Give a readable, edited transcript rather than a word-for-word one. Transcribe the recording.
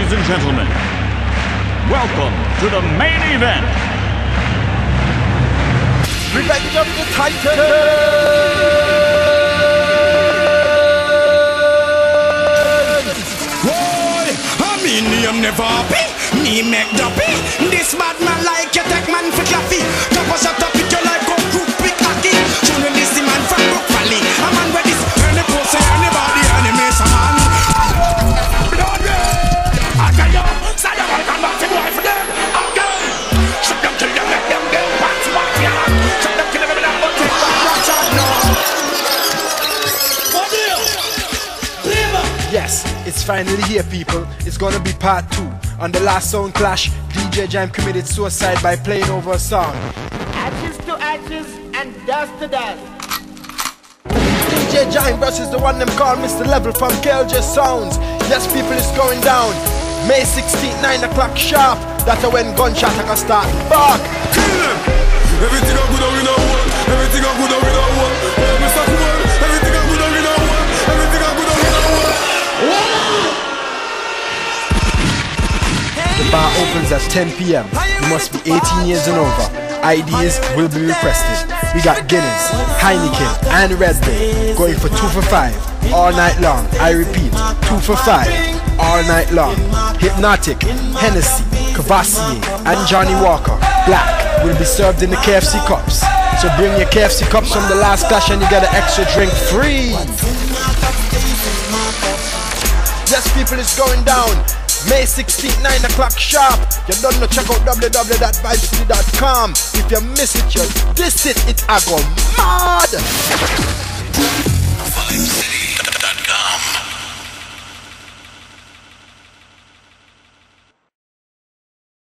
Ladies and gentlemen, welcome to the main event. Revenge of the Titans! Boy, I mean name never be, me make the be. This bad man like you take man for coffee. Top us up the picture like a group pick hockey. Tuning this the man from Brook Valley. A man with this, any pussy, anybody, anime, some man. Blood red, I tell you, say you want come back to boy for them. Again, shut them till you make them go back to back, yeah. Shut them till you make them go take back, watch out now. Yes, it's finally here, people. It's gonna be part 2. On the last sound clash, DJ JIME committed suicide by playing over a song. Ashes to ashes and dust to dust. DJ JIME versus the one them call Mr. Level from KLJ Sounds. Yes, people, it's going down. May 16th, 9 o'clock sharp. That's when gunshot I can start. Bark! Kill them! Everything I good we know what. Everything I good we know what. Mr. Cool, everything I good we know what. Everything I good we know what. The bar opens at 10 p.m. You must be 18 years and over. IDs will be requested. We got Guinness, Heineken and Red Bull going for 2 for 5 all night long. I repeat, 2 for 5 all night long. Hypnotic, Hennessy, Cavassier and Johnny Walker Black will be served in the KFC cups. So bring your KFC cups from the last clash and you get an extra drink free. Yes, people, it's going down. May 16th, 9 o'clock sharp. You don't know, check out www.vibecity.com. If you miss it, you diss it, it a go mad.